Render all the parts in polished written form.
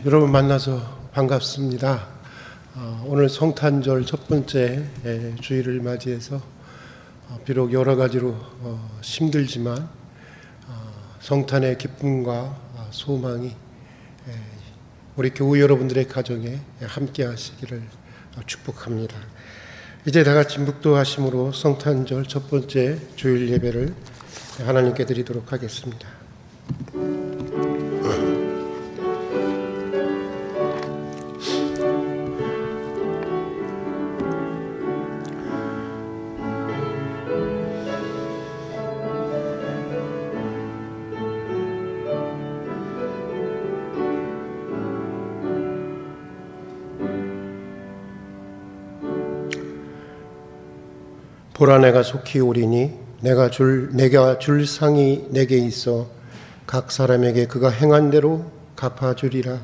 여러분 만나서 반갑습니다. 오늘 성탄절 첫 번째 주일을 맞이해서 비록 여러 가지로 힘들지만 성탄의 기쁨과 소망이 우리 교우 여러분들의 가정에 함께 하시기를 축복합니다. 이제 다 같이 묵도하심으로 성탄절 첫 번째 주일 예배를 하나님께 드리도록 하겠습니다. 보라, 내가 속히 오리니 내가 줄 상이 내게 있어 각 사람에게 그가 행한 대로 갚아주리라.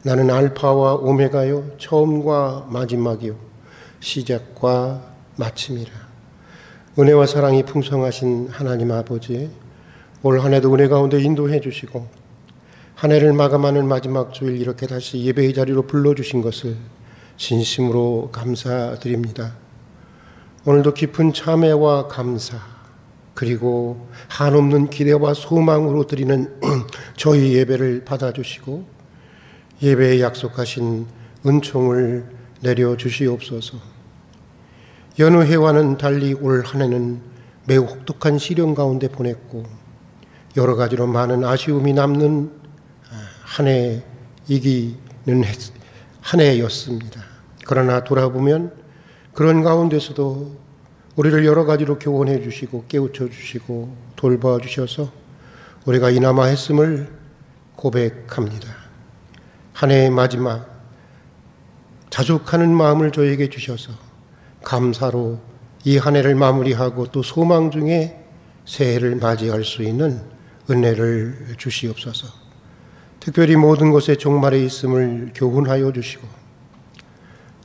나는 알파와 오메가요, 처음과 마지막이요, 시작과 마침이라. 은혜와 사랑이 풍성하신 하나님 아버지, 올 한 해도 은혜 가운데 인도해 주시고 한 해를 마감하는 마지막 주일 이렇게 다시 예배의 자리로 불러주신 것을 진심으로 감사드립니다. 오늘도 깊은 참회와 감사, 그리고 한없는 기대와 소망으로 드리는 저희 예배를 받아주시고 예배에 약속하신 은총을 내려주시옵소서. 여느 해와는 달리 올 한 해는 매우 혹독한 시련 가운데 보냈고 여러 가지로 많은 아쉬움이 남는 한 해였습니다. 그러나 돌아보면 그런 가운데서도 우리를 여러 가지로 교훈해 주시고 깨우쳐 주시고 돌봐 주셔서 우리가 이나마 했음을 고백합니다. 한 해의 마지막 자족하는 마음을 저에게 주셔서 감사로 이 한 해를 마무리하고 또 소망 중에 새해를 맞이할 수 있는 은혜를 주시옵소서. 특별히 모든 것에 종말에 있음을 교훈하여 주시고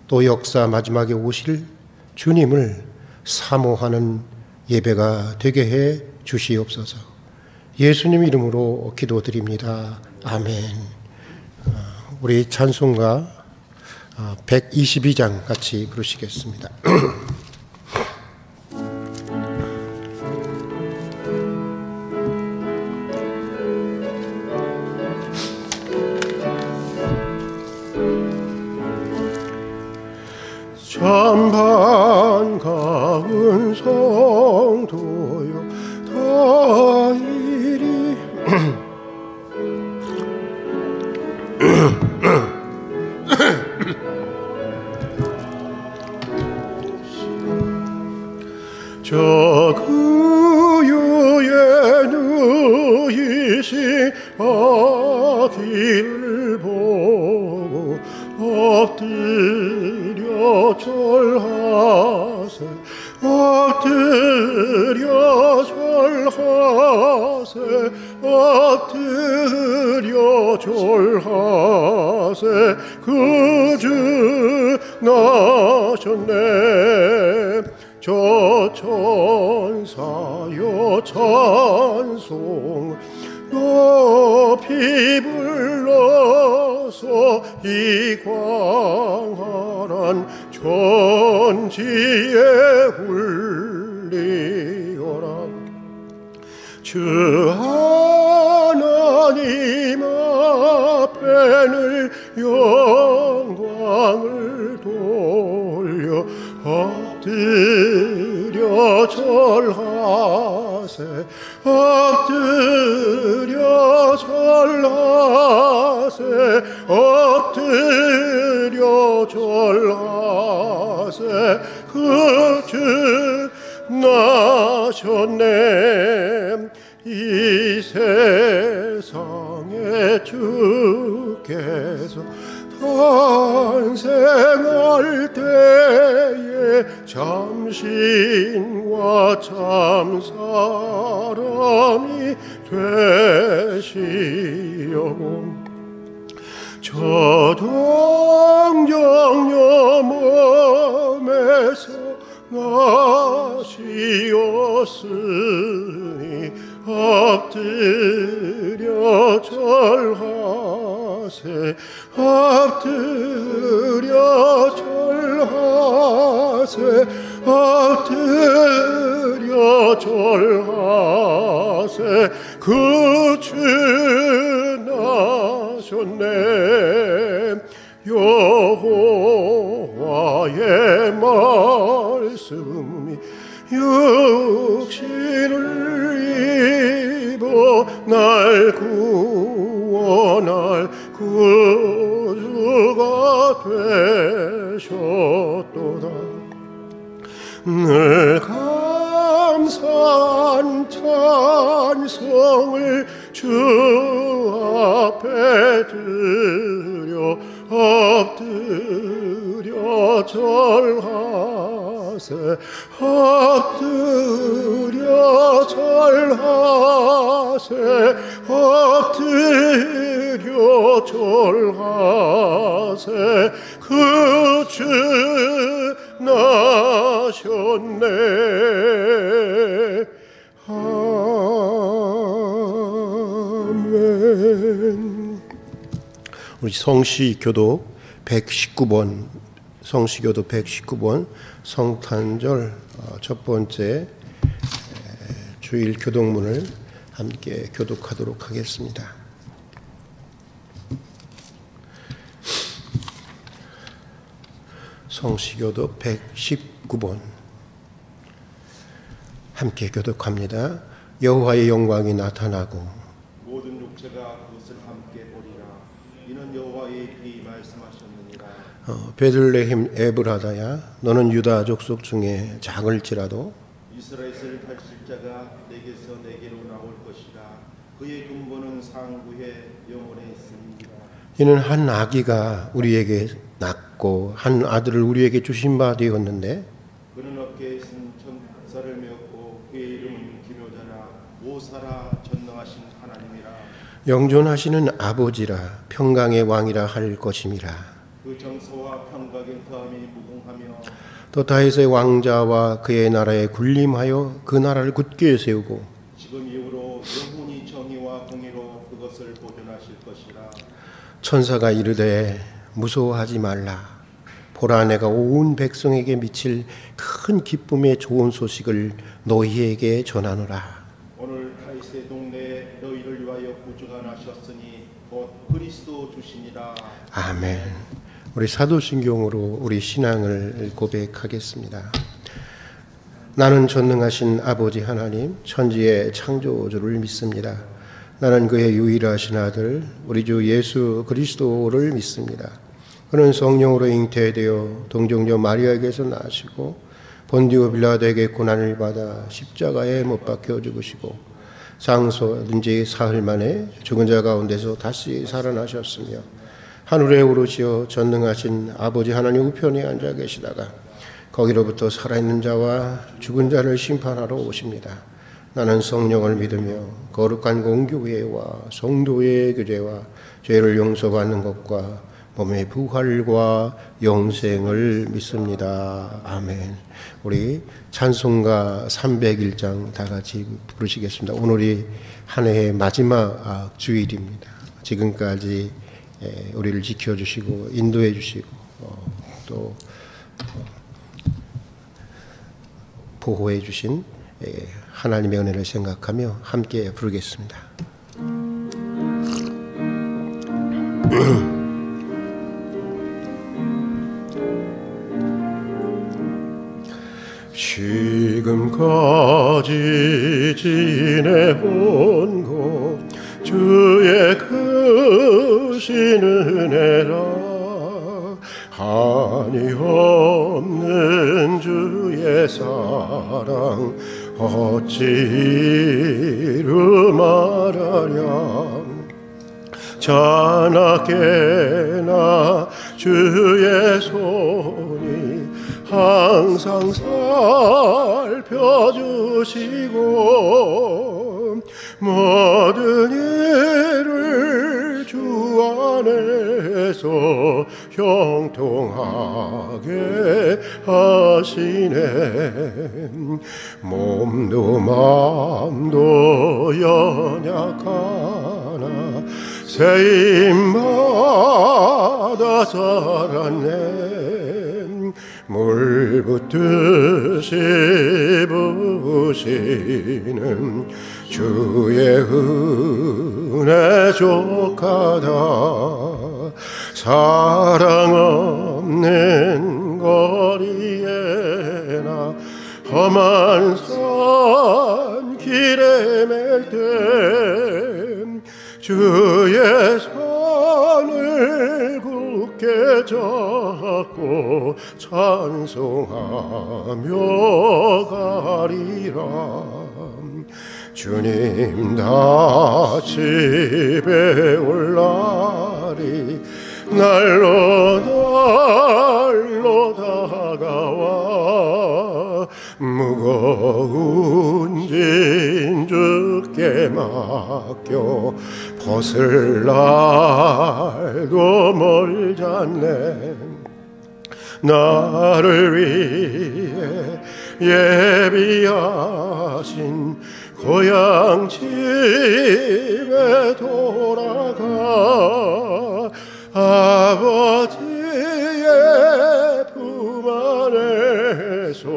또 역사 마지막에 오실 주님을 사모하는 예배가 되게 해 주시옵소서. 예수님 이름으로 기도드립니다. 아멘. 우리 찬송가 122장 같이 부르시겠습니다. 참 반가운 성도여 다 이리 저 그유에 누이신 아기를 보고 엎드려 절하세, 엎드려 절하세, 엎드려 절하세. 그 주 나셨네. 저 천사여 찬송 높이 불러서 이 광활한 천지에 울리어라. 주 하나님 앞에는 영광을 돌려 엎드려 절하세, 엎드려 절하세, 엎드려 절하세. 그 주 나셨네. 이 세상에 주께서 탄생할 때에 참신과 참사람이 되시려고 저 동정녀 몸에서 나시었으니 엎드려 절하세, 엎드려 절하세 엎드려 절하세 그 주 나셨네 여호와의 말씀이 육신을 입어 날 구원할 구주가 되셨도다 늘 감사한 찬송을 주 앞에 드려 엎드려 절하세 엎드려 절하세 엎드려 절하세 그 주 나셨네 아멘. 우리 성시교도 119번 성시교도 119번 성탄절 첫 번째 주일 교독문을 함께 교독하도록 하겠습니다. 성시교도 119번 함께 교독합니다. 여호와의 영광이 나타나고 모든 육체가 그것을 함께 보리라. 이는 여호와의 비 말씀하셨느니라. 베들레헴 에브라다야 너는 유다 족속 중에 작을지라도 이스라엘을 다스릴 자가 내게서 내게로 나올 것이라. 그의 근본은 상부에 영원에 있습니다. 이는 한 아기가 우리에게 낳고 한 아들을 우리에게 주신 바 되었는데 그는 어깨에 쓴 천사를 메었고 그의 이름은 기묘자라 모사라 전능하신 하나님이라. 영존하시는 아버지라 평강의 왕이라 할 것임이라. 그 정서와 평강의 더함이 무궁하며 또 다윗의 왕자와 그의 나라에 군림하여 그 나라를 굳게 세우고 지금 이후로 영원히 정의와 공의로 그것을 보존하실 것이라. 천사가 이르되 무서워하지 말라. 보라 내가 온 백성에게 미칠 큰 기쁨의 좋은 소식을 너희에게 전하노라. 오늘 다윗의 동네에 너희를 위하여 구주가 나셨으니 곧 그리스도 주시니라. 아멘. 우리 사도신경으로 우리 신앙을 고백하겠습니다. 나는 전능하신 아버지 하나님 천지의 창조주를 믿습니다. 나는 그의 유일하신 아들 우리 주 예수 그리스도를 믿습니다. 그는 성령으로 잉태되어 동정녀 마리아에게서 나시고 본디오 빌라도에게 고난을 받아 십자가에 못 박혀 죽으시고 장소된 지 사흘 만에 죽은 자 가운데서 다시 살아나셨으며 하늘에 오르시어 전능하신 아버지 하나님 우편에 앉아 계시다가 거기로부터 살아있는 자와 죽은 자를 심판하러 오십니다. 나는 성령을 믿으며 거룩한 공교회와 성도의 교제와 죄를 용서받는 것과 몸의 부활과 영생을 믿습니다. 아멘. 우리 찬송가 301장 다 같이 부르시겠습니다. 오늘이 한 해의 마지막 주일입니다. 지금까지 우리를 지켜주시고 인도해 주시고 또 보호해 주신 하나님의 은혜를 생각하며 함께 부르겠습니다. 지금까지 지내온 것 주의 크신 은혜라. 한이 없는 주의 사랑 어찌 이루 말하랴. 자나깨나 주의 손이 항상 살펴주시고 모든 일을 주 안에서 형통하게 하시네. 몸도 마음도 연약하나 세임받아 자랐네. 물 붓듯이 부시는 주의 은혜 족하다. 사랑 없는 거리에나 험한 산 길에 맬 때 주의 손을 굳게 잡고 찬송하며 가리라. 주님 다 집에 올 날이 날로 다가와 무거운 짐 주께 맡겨 벗을 날도 멀잖네. 나를 위해 예비하신 고향 집에 돌아가 아버지의 품 안에서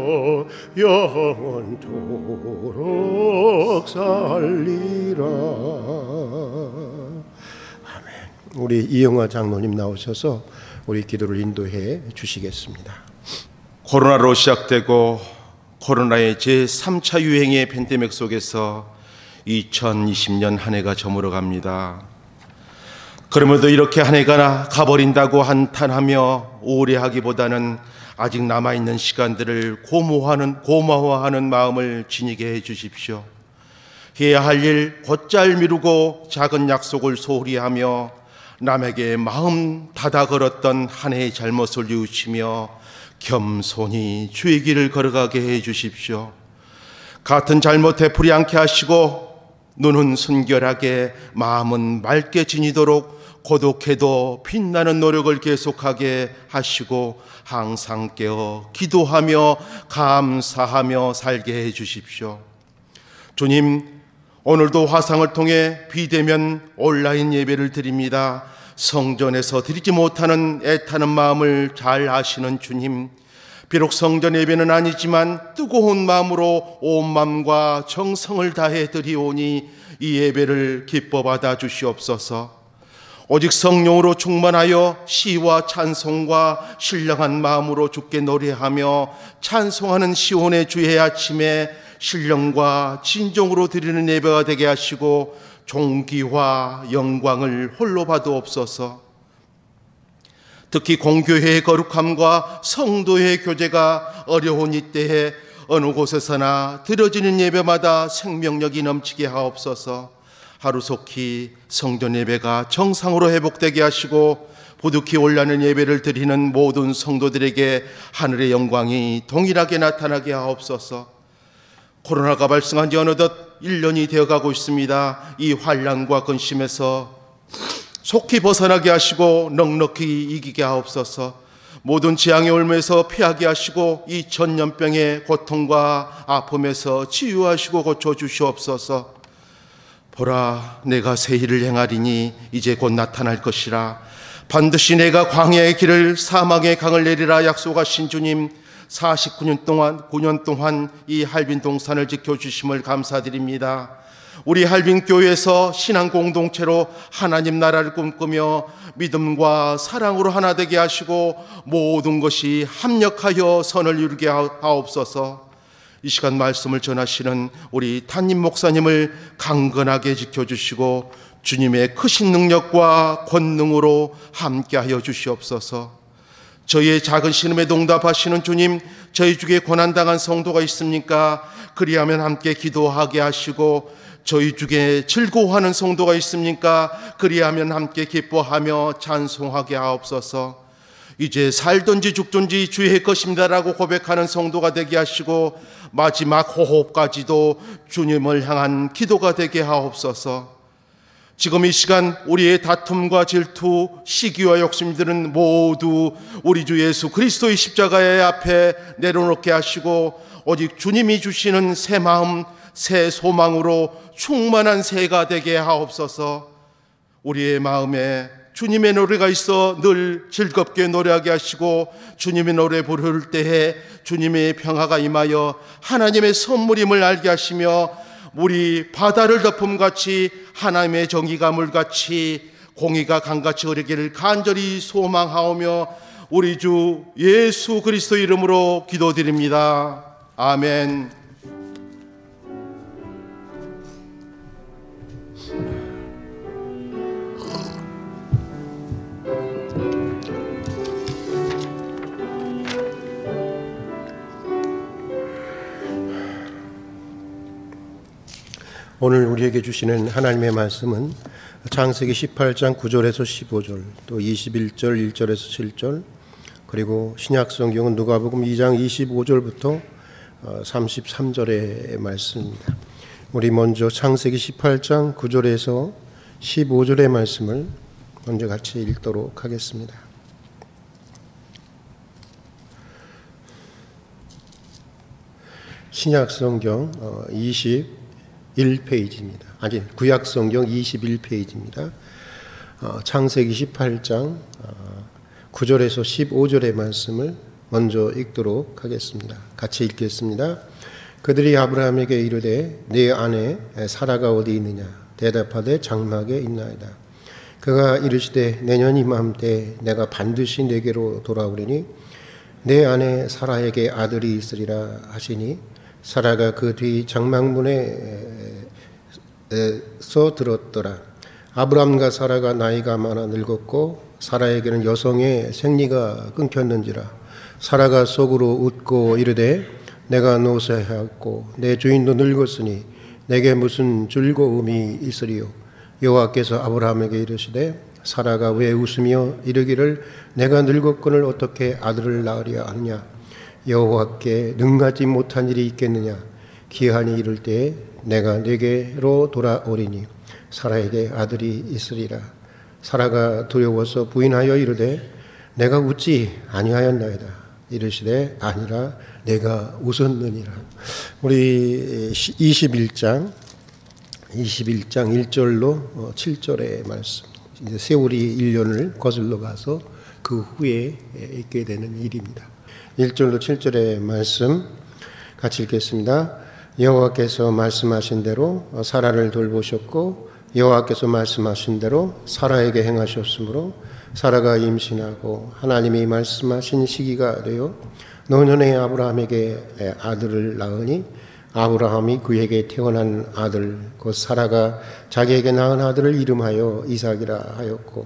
영원토록 살리라. 아멘. 우리 이영화 장로님 나오셔서 우리 기도를 인도해 주시겠습니다. 코로나로 시작되고 코로나의 제3차 유행의 팬데믹 속에서 2020년 한 해가 저물어 갑니다. 그럼에도 이렇게 한 해가 가버린다고 한탄하며 우울해하기보다는 아직 남아있는 시간들을 고마워하는 마음을 지니게 해주십시오. 해야 할 일 곧잘 미루고 작은 약속을 소홀히 하며 남에게 마음 닫아 걸었던 한 해의 잘못을 뉘우치며 겸손히 주의 길을 걸어가게 해주십시오. 같은 잘못 되풀이 않게 하시고 눈은 순결하게 마음은 맑게 지니도록 고독해도 빛나는 노력을 계속하게 하시고 항상 깨어 기도하며 감사하며 살게 해 주십시오. 주님, 오늘도 화상을 통해 비대면 온라인 예배를 드립니다. 성전에서 드리지 못하는 애타는 마음을 잘 아시는 주님, 비록 성전 예배는 아니지만 뜨거운 마음으로 온 마음과 정성을 다해 드리오니 이 예배를 기뻐 받아 주시옵소서. 오직 성령으로 충만하여 시와 찬송과 신령한 마음으로 주께 노래하며 찬송하는 시온의 주의 아침에 신령과 진정으로 드리는 예배가 되게 하시고 존귀와 영광을 홀로 받으옵소서. 특히 공교회의 거룩함과 성도의 교제가 어려운 이때에 어느 곳에서나 드려지는 예배마다 생명력이 넘치게 하옵소서. 하루속히 성전 예배가 정상으로 회복되게 하시고 부득이 올라는 예배를 드리는 모든 성도들에게 하늘의 영광이 동일하게 나타나게 하옵소서. 코로나가 발생한 지 어느덧 1년이 되어가고 있습니다. 이 환난과 근심에서 속히 벗어나게 하시고 넉넉히 이기게 하옵소서. 모든 재앙의 올무에서 피하게 하시고 이 전염병의 고통과 아픔에서 치유하시고 고쳐주시옵소서. 보라, 내가 새 일을 행하리니 이제 곧 나타날 것이라. 반드시 내가 광야의 길을 사막의 강을 내리라 약속하신 주님, 9년 동안 이 할빈 동산을 지켜주심을 감사드립니다. 우리 할빈교회에서 신앙 공동체로 하나님 나라를 꿈꾸며 믿음과 사랑으로 하나 되게 하시고 모든 것이 합력하여 선을 이루게 하옵소서. 이 시간 말씀을 전하시는 우리 담임 목사님을 강건하게 지켜주시고 주님의 크신 능력과 권능으로 함께하여 주시옵소서. 저희의 작은 신음에 동답하시는 주님, 저희 중에 고난당한 성도가 있습니까? 그리하면 함께 기도하게 하시고 저희 중에 즐거워하는 성도가 있습니까? 그리하면 함께 기뻐하며 찬송하게 하옵소서. 이제 살든지 죽든지 주의 것입니다라고 고백하는 성도가 되게 하시고 마지막 호흡까지도 주님을 향한 기도가 되게 하옵소서. 지금 이 시간 우리의 다툼과 질투, 시기와 욕심들은 모두 우리 주 예수 그리스도의 십자가의 앞에 내려놓게 하시고 오직 주님이 주시는 새 마음, 새 소망으로 충만한 새가 되게 하옵소서. 우리의 마음에 주님의 노래가 있어 늘 즐겁게 노래하게 하시고, 주님의 노래 부를 때에 주님의 평화가 임하여 하나님의 선물임을 알게 하시며, 우리 바다를 덮음같이 하나님의 정의가 물같이 공의가 강같이 흐르기를 간절히 소망하오며 우리 주 예수 그리스도 이름으로 기도드립니다. 아멘. 오늘 우리에게 주시는 하나님의 말씀은 창세기 18장 9절에서 15절, 또 21절 1절에서 7절, 그리고 신약성경은 누가복음 2장 25절부터 33절의 말씀입니다. 우리 먼저 창세기 18장 9절에서 15절의 말씀을 먼저 같이 읽도록 하겠습니다. 신약성경 21페이지입니다. 아니, 구약성경 21페이지입니다. 창세기 18장 9절에서 15절의 말씀을 먼저 읽도록 하겠습니다. 같이 읽겠습니다. 그들이 아브라함에게 이르되 네 아내 사라가 어디 있느냐? 대답하되 장막에 있나이다. 그가 이르시되 내년 이맘때 내가 반드시 내게로 돌아오리니 내 아내 사라에게 아들이 있으리라 하시니, 사라가 그 뒤 장막문에서 들었더라. 아브람과 사라가 나이가 많아 늙었고 사라에게는 여성의 생리가 끊겼는지라. 사라가 속으로 웃고 이르되 내가 노쇠하였고 내 주인도 늙었으니 내게 무슨 즐거움이 있으리요. 여호와께서 아브라함에게 이르시되 사라가 왜 웃으며 이르기를 내가 늙었거늘 어떻게 아들을 낳으려 하느냐? 여호와께 능가지 못한 일이 있겠느냐? 기한이 이를 때에 내가 내게로 돌아오리니 사라에게 아들이 있으리라. 사라가 두려워서 부인하여 이르되 내가 웃지 아니하였나이다. 이르시되 아니라 내가 웃었느니라. 우리 21장 1절로 7절의 말씀, 이제 세월이 1년을 거슬러 가서 그 후에 있게 되는 일입니다. 1절로 7절의 말씀 같이 읽겠습니다. 여호와께서 말씀하신 대로 사라를 돌보셨고 여호와께서 말씀하신 대로 사라에게 행하셨으므로 사라가 임신하고 하나님이 말씀하신 시기가 되어 노년에 아브라함에게 아들을 낳으니 아브라함이 그에게 태어난 아들 곧 사라가 자기에게 낳은 아들을 이름하여 이삭이라 하였고,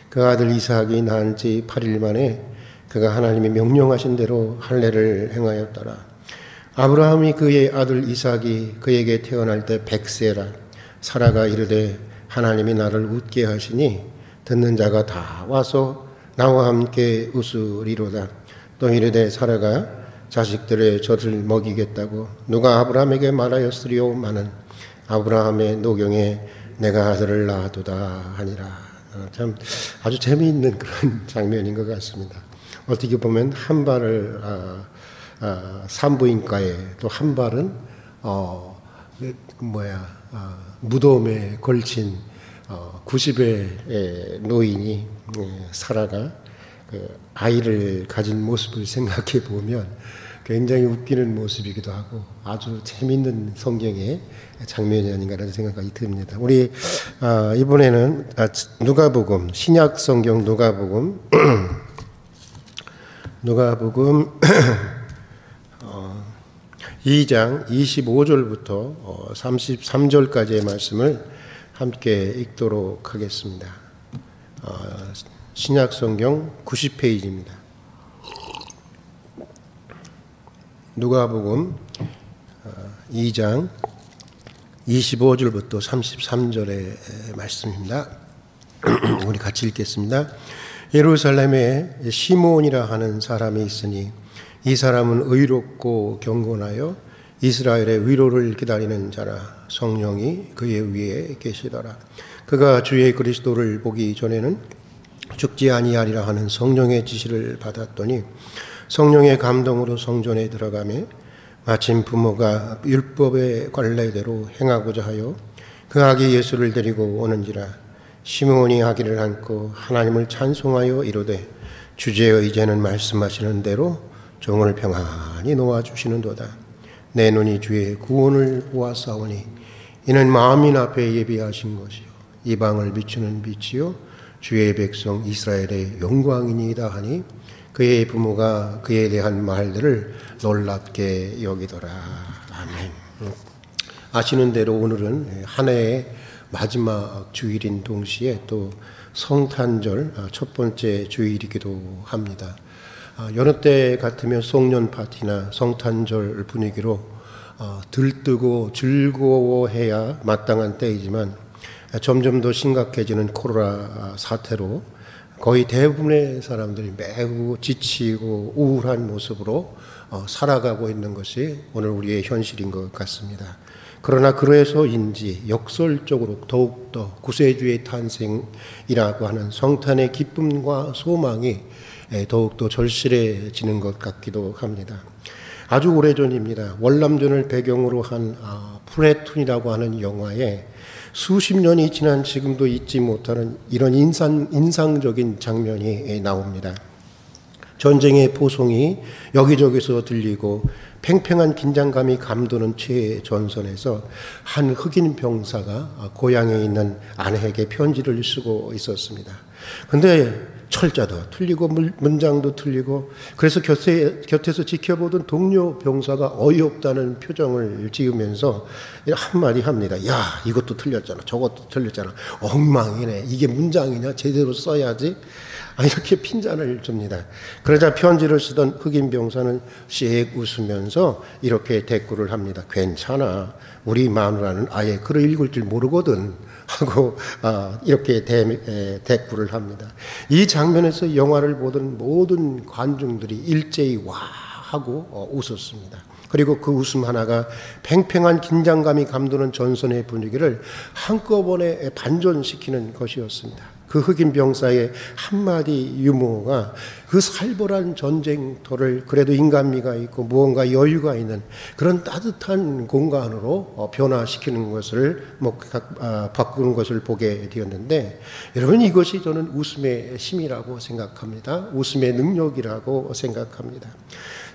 그 아들 이삭이 낳은 지 8일 만에 그가 하나님이 명령하신 대로 할례를 행하였더라. 아브라함이 그의 아들 이삭이 그에게 태어날 때 100세라. 사라가 이르되 하나님이 나를 웃게 하시니 듣는 자가 다 와서 나와 함께 웃으리로다. 또 이르되 사라가 자식들의 젖을 먹이겠다고 누가 아브라함에게 말하였으리오마는 아브라함의 노경에 내가 아들을 낳아두다 하니라. 참 아주 재미있는 그런 장면인 것 같습니다. 어떻게 보면 한 발을 산부인과에, 또 한 발은 무덤에 걸친 90의 노인이 사라가 그 아이를 가진 모습을 생각해 보면 굉장히 웃기는 모습이기도 하고 아주 재미있는 성경의 장면이 아닌가라는 생각이 듭니다. 우리 이번에는 누가복음, 신약 성경 누가복음 2장 25절부터 33절까지의 말씀을 함께 읽도록 하겠습니다. 신약성경 90페이지입니다. 누가복음 2장 25절부터 33절의 말씀입니다. 우리 같이 읽겠습니다. 예루살렘에 시몬이라 하는 사람이 있으니 이 사람은 의롭고 경건하여 이스라엘의 위로를 기다리는 자라. 성령이 그의 위에 계시더라. 그가 주의 그리스도를 보기 전에는 죽지 아니하리라 하는 성령의 지시를 받았더니 성령의 감동으로 성전에 들어가매 마침 부모가 율법의 관례대로 행하고자 하여 그 아기 예수를 데리고 오는지라. 시므온이 아기를 안고 하나님을 찬송하여 이르되 주제의 이제는 말씀하시는 대로 종을 평안히 놓아주시는도다. 내 눈이 주의 구원을 보았사오니 이는 만민 앞에 예비하신 것이요 이방을 비추는 빛이요 주의 백성 이스라엘의 영광이니이다 하니 그의 부모가 그에 대한 말들을 놀랍게 여기더라. 아멘. 아시는 대로 오늘은 한 해의 마지막 주일인 동시에 또 성탄절 첫 번째 주일이기도 합니다. 여느 때 같으면 송년 파티나 성탄절 분위기로 들뜨고 즐거워해야 마땅한 때이지만 점점 더 심각해지는 코로나 사태로 거의 대부분의 사람들이 매우 지치고 우울한 모습으로 살아가고 있는 것이 오늘 우리의 현실인 것 같습니다. 그러나 그래서인지 역설적으로 더욱더 구세주의 탄생이라고 하는 성탄의 기쁨과 소망이 더욱더 절실해지는 것 같기도 합니다. 아주 오래전입니다. 월남전을 배경으로 한 플래툰이라고 하는 영화에 수십 년이 지난 지금도 잊지 못하는 이런 인상적인 장면이 나옵니다. 전쟁의 포송이 여기저기서 들리고 팽팽한 긴장감이 감도는 최전선에서 한 흑인 병사가 고향에 있는 아내에게 편지를 쓰고 있었습니다. 근데 철자도 틀리고 문장도 틀리고 그래서 곁에서 지켜보던 동료 병사가 어이없다는 표정을 지으면서 한마디 합니다. 야, 이것도 틀렸잖아. 저것도 틀렸잖아. 엉망이네. 이게 문장이냐? 제대로 써야지. 이렇게 핀잔을 줍니다. 그러자 편지를 쓰던 흑인 병사는 씩 웃으면서 이렇게 대꾸를 합니다. 괜찮아. 우리 마누라는 아예 글을 읽을 줄 모르거든. 하고 이렇게 대꾸를 합니다. 이 장면에서 영화를 보던 모든 관중들이 일제히 와 하고 웃었습니다. 그리고 그 웃음 하나가 팽팽한 긴장감이 감도는 전선의 분위기를 한꺼번에 반전시키는 것이었습니다. 그 흑인 병사의 한마디 유머가 그 살벌한 전쟁터를 그래도 인간미가 있고 무언가 여유가 있는 그런 따뜻한 공간으로 변화시키는 것을 바꾸는 것을 보게 되었는데, 여러분, 이것이 저는 웃음의 힘이라고 생각합니다. 웃음의 능력이라고 생각합니다.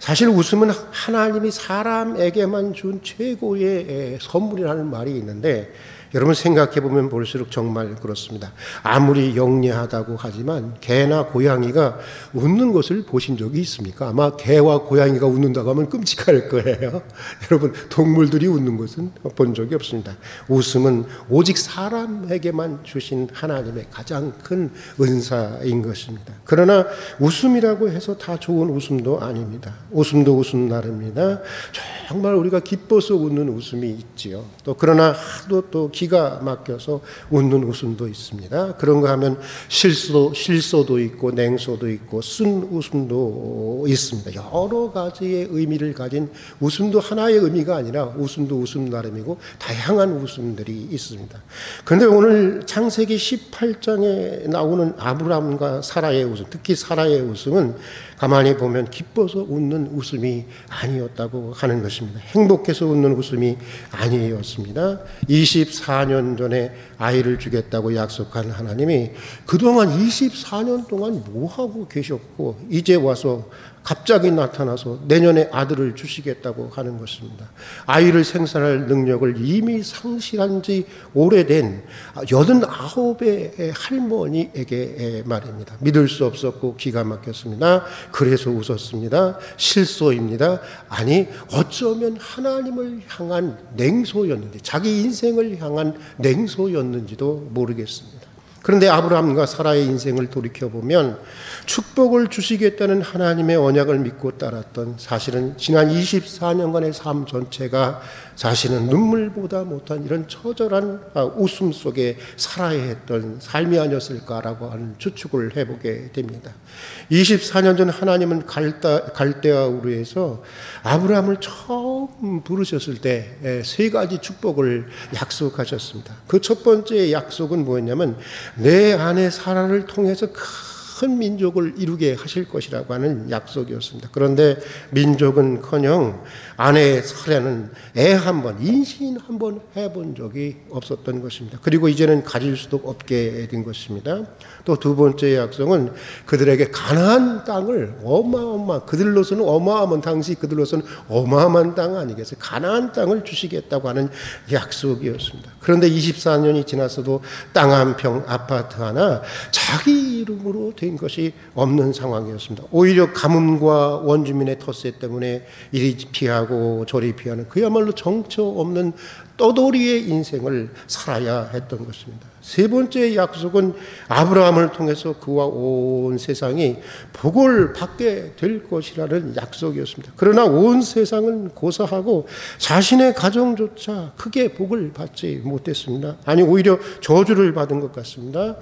사실 웃음은 하나님이 사람에게만 준 최고의 선물이라는 말이 있는데, 여러분 생각해 보면 볼수록 정말 그렇습니다. 아무리 영리하다고 하지만 개나 고양이가 웃는 것을 보신 적이 있습니까? 아마 개와 고양이가 웃는다고 하면 끔찍할 거예요. 여러분, 동물들이 웃는 것은 본 적이 없습니다. 웃음은 오직 사람에게만 주신 하나님의 가장 큰 은사인 것입니다. 그러나 웃음이라고 해서 다 좋은 웃음도 아닙니다. 웃음도 웃음 나릅니다. 정말 우리가 기뻐서 웃는 웃음이 있지요. 또 그러나 하도 또 기가 막혀서 웃는 웃음도 있습니다. 그런가 하면 실소도 있고 냉소도 있고 쓴 웃음도 있습니다. 여러 가지의 의미를 가진 웃음도 하나의 의미가 아니라 웃음도 웃음 나름이고 다양한 웃음들이 있습니다. 그런데 오늘 창세기 18장에 나오는 아브라함과 사라의 웃음, 특히 사라의 웃음은 가만히 보면 기뻐서 웃는 웃음이 아니었다고 하는 것입니다. 행복해서 웃는 웃음이 아니었습니다. 24년 전에 아이를 주겠다고 약속한 하나님이 그동안 24년 동안 뭐하고 계셨고 이제 와서 갑자기 나타나서 내년에 아들을 주시겠다고 하는 것입니다. 아이를 생산할 능력을 이미 상실한 지 오래된 89의 할머니에게 말입니다. 믿을 수 없었고 기가 막혔습니다. 그래서 웃었습니다. 실소입니다. 아니, 어쩌면 하나님을 향한 냉소였는지, 자기 인생을 향한 냉소였는지도 모르겠습니다. 그런데 아브라함과 사라의 인생을 돌이켜보면 축복을 주시겠다는 하나님의 언약을 믿고 따랐던, 사실은 지난 24년간의 삶 전체가 사실은 눈물보다 못한 이런 처절한 웃음 속에 살아야 했던 삶이 아니었을까라고 하는 추측을 해보게 됩니다. 24년 전 하나님은 갈대아 우르에서 아브라함을 처음 부르셨을 때 세 가지 축복을 약속하셨습니다. 그 첫 번째 약속은 뭐였냐면 내 아내 사라를 통해서 큰 민족을 이루게 하실 것이라고 하는 약속이었습니다. 그런데 민족은커녕 아내의 살해는 애 한 번, 인신 한 번 해본 적이 없었던 것입니다. 그리고 이제는 가질 수도 없게 된 것입니다. 또 두 번째 약속은 그들에게 가나안 땅을 그들로서는 어마어마한, 당시 그들로서는 어마어마한 땅 아니겠어요? 가나안 땅을 주시겠다고 하는 약속이었습니다. 그런데 24년이 지났어도 땅 한 평, 아파트 하나 자기 이름으로 된 것이 없는 상황이었습니다. 오히려 가뭄과 원주민의 텃세 때문에 이리 피하고 저리 피하는 그야말로 정처 없는 떠돌이의 인생을 살아야 했던 것입니다. 세 번째 약속은 아브라함을 통해서 그와 온 세상이 복을 받게 될 것이라는 약속이었습니다. 그러나 온 세상은 고사하고 자신의 가정조차 크게 복을 받지 못했습니다. 아니, 오히려 저주를 받은 것 같습니다.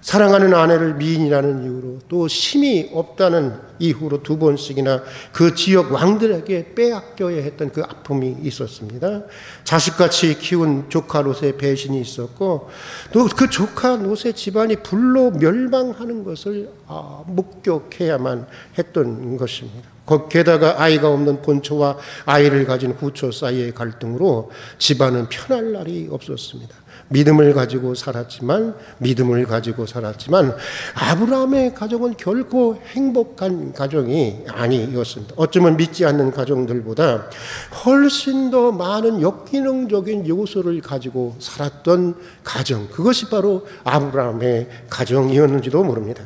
사랑하는 아내를 미인이라는 이유로, 또 힘이 없다는 이유로 두 번씩이나 그 지역 왕들에게 빼앗겨야 했던 그 아픔이 있었습니다. 자식같이 키운 조카 롯의 배신이 있었고, 또 그 조카 롯의 집안이 불로 멸망하는 것을 목격해야만 했던 것입니다. 게다가 아이가 없는 본처와 아이를 가진 후처 사이의 갈등으로 집안은 편할 날이 없었습니다. 믿음을 가지고 살았지만 아브라함의 가정은 결코 행복한 가정이 아니었습니다. 어쩌면 믿지 않는 가정들보다 훨씬 더 많은 역기능적인 요소를 가지고 살았던 가정, 그것이 바로 아브라함의 가정이었는지도 모릅니다.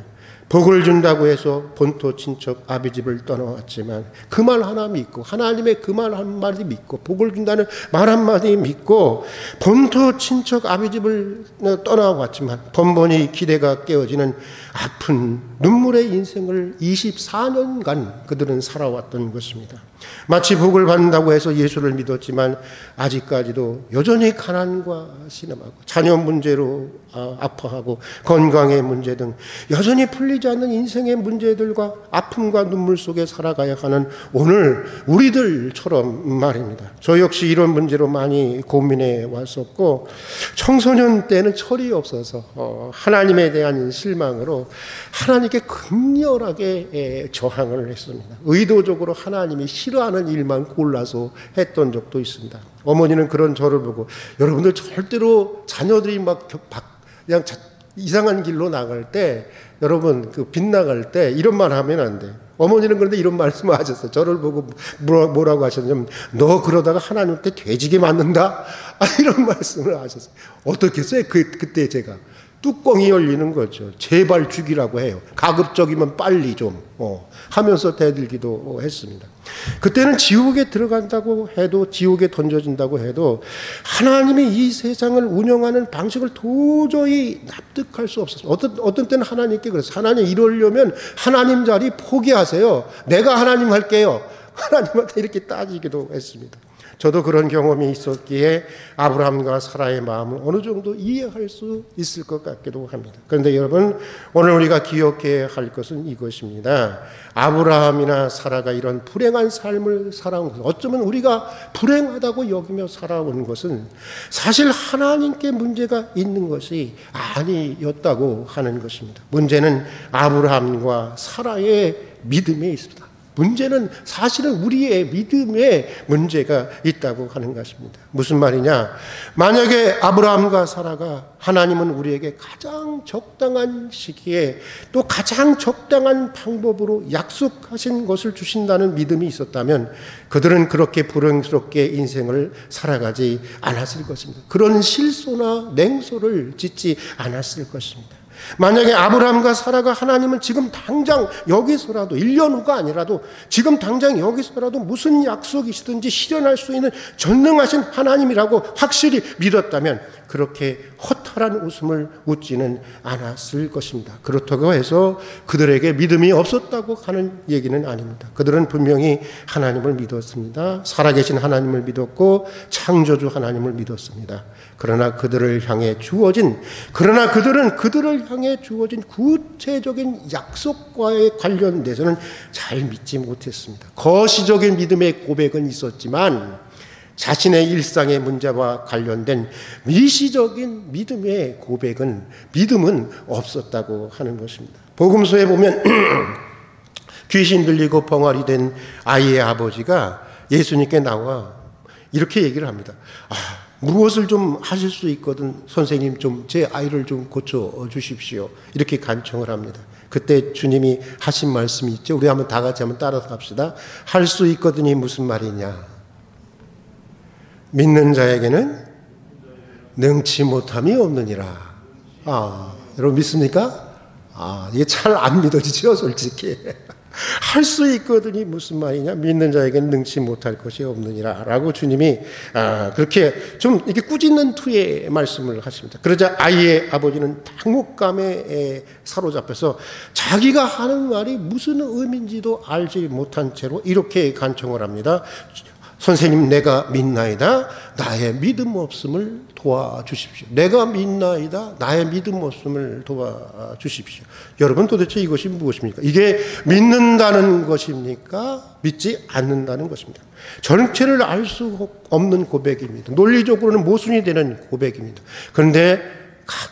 복을 준다고 해서 본토 친척 아비집을 떠나왔지만 그 말 하나 믿고, 하나님의 그 말 한마디 믿고, 복을 준다는 말 한마디 믿고 본토 친척 아비집을 떠나왔지만 번번이 기대가 깨어지는 아픈 눈물의 인생을 24년간 그들은 살아왔던 것입니다. 마치 복을 받는다고 해서 예수를 믿었지만 아직까지도 여전히 가난과 신음하고 자녀 문제로 아파하고 건강의 문제 등 여전히 풀리지 않는 인생의 문제들과 아픔과 눈물 속에 살아가야 하는 오늘 우리들처럼 말입니다. 저 역시 이런 문제로 많이 고민해 왔었고, 청소년 때는 철이 없어서 하나님에 대한 실망으로 하나님께 극렬하게 저항을 했습니다. 의도적으로 하나님이 싫어하는 일만 골라서 했던 적도 있습니다. 어머니는 그런 저를 보고, 여러분들 절대로 자녀들이 그냥 이상한 길로 나갈 때, 여러분 그 빗나갈 때 이런 말 하면 안 돼. 어머니는 그런데 이런 말씀을 하셨어요. 저를 보고 뭐라고 하셨냐면, 너 그러다가 하나님한테 돼지게 맞는다? 이런 말씀을 하셨어요. 어떻겠어요? 그때 제가 뚜껑이 열리는 거죠. 제발 죽이라고 해요. 가급적이면 빨리 좀 하면서 대들기도 했습니다. 그때는 지옥에 들어간다고 해도, 지옥에 던져진다고 해도 하나님이 이 세상을 운영하는 방식을 도저히 납득할 수 없었어요. 어떤 때는 하나님께 그랬어요. 하나님, 이러려면 하나님 자리 포기하세요. 내가 하나님 할게요. 하나님한테 이렇게 따지기도 했습니다. 저도 그런 경험이 있었기에 아브라함과 사라의 마음을 어느 정도 이해할 수 있을 것 같기도 합니다. 그런데 여러분, 오늘 우리가 기억해야 할 것은 이것입니다. 아브라함이나 사라가 이런 불행한 삶을 살아온 것은, 어쩌면 우리가 불행하다고 여기며 살아온 것은 사실 하나님께 문제가 있는 것이 아니었다고 하는 것입니다. 문제는 아브라함과 사라의 믿음에 있습니다. 문제는 사실은 우리의 믿음에 문제가 있다고 하는 것입니다. 무슨 말이냐? 만약에 아브라함과 사라가 하나님은 우리에게 가장 적당한 시기에 또 가장 적당한 방법으로 약속하신 것을 주신다는 믿음이 있었다면 그들은 그렇게 불행스럽게 인생을 살아가지 않았을 것입니다. 그런 실소나 냉소를 짓지 않았을 것입니다. 만약에 아브라함과 사라가 하나님은 지금 당장 여기서라도, 1년 후가 아니라도 지금 당장 여기서라도 무슨 약속이시든지 실현할 수 있는 전능하신 하나님이라고 확실히 믿었다면 그렇게 허탈한 웃음을 웃지는 않았을 것입니다. 그렇다고 해서 그들에게 믿음이 없었다고 하는 얘기는 아닙니다. 그들은 분명히 하나님을 믿었습니다. 살아계신 하나님을 믿었고 창조주 하나님을 믿었습니다. 그러나 그들을 향해 주어진 구체적인 약속과에 관련돼서는 잘 믿지 못했습니다. 거시적인 믿음의 고백은 있었지만 자신의 일상의 문제와 관련된 미시적인 믿음은 없었다고 하는 것입니다. 복음서에 보면 귀신 들리고 벙어리 된 아이의 아버지가 예수님께 나와 이렇게 얘기를 합니다. 무엇을 좀 하실 수 있거든 선생님 좀 제 아이를 좀 고쳐 주십시오. 이렇게 간청을 합니다. 그때 주님이 하신 말씀이 있죠. 우리 한번 다 같이 한번 따라서 합시다. 할 수 있거든이 무슨 말이냐? 믿는 자에게는 능치 못함이 없느니라. 여러분 믿습니까? 이게 잘 안 믿어지죠, 솔직히. 할 수 있거든이 무슨 말이냐? 믿는 자에게는 능치 못할 것이 없느니라. 라고 주님이 그렇게 좀 이렇게 꾸짖는 투의 말씀을 하십니다. 그러자 아이의 아버지는 당혹감에 사로잡혀서 자기가 하는 말이 무슨 의미인지도 알지 못한 채로 이렇게 간청을 합니다. 선생님, 내가 믿나이다. 나의 믿음 없음을 도와주십시오. 내가 믿나이다. 나의 믿음 없음을 도와주십시오. 여러분, 도대체 이것이 무엇입니까? 이게 믿는다는 것입니까? 믿지 않는다는 것입니다. 전체를 알 수 없는 고백입니다. 논리적으로는 모순이 되는 고백입니다. 그런데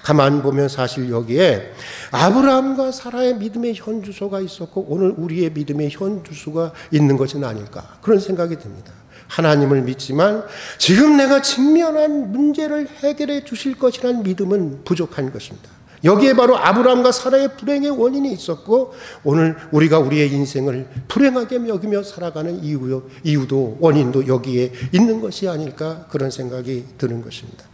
가만 보면 사실 여기에 아브라함과 사라의 믿음의 현주소가 있었고 오늘 우리의 믿음의 현주소가 있는 것은 아닐까, 그런 생각이 듭니다. 하나님을 믿지만 지금 내가 직면한 문제를 해결해 주실 것이라는 믿음은 부족한 것입니다. 여기에 바로 아브라함과 사라의 불행의 원인이 있었고 오늘 우리가 우리의 인생을 불행하게 여기며 살아가는 이유도 원인도 여기에 있는 것이 아닐까, 그런 생각이 드는 것입니다.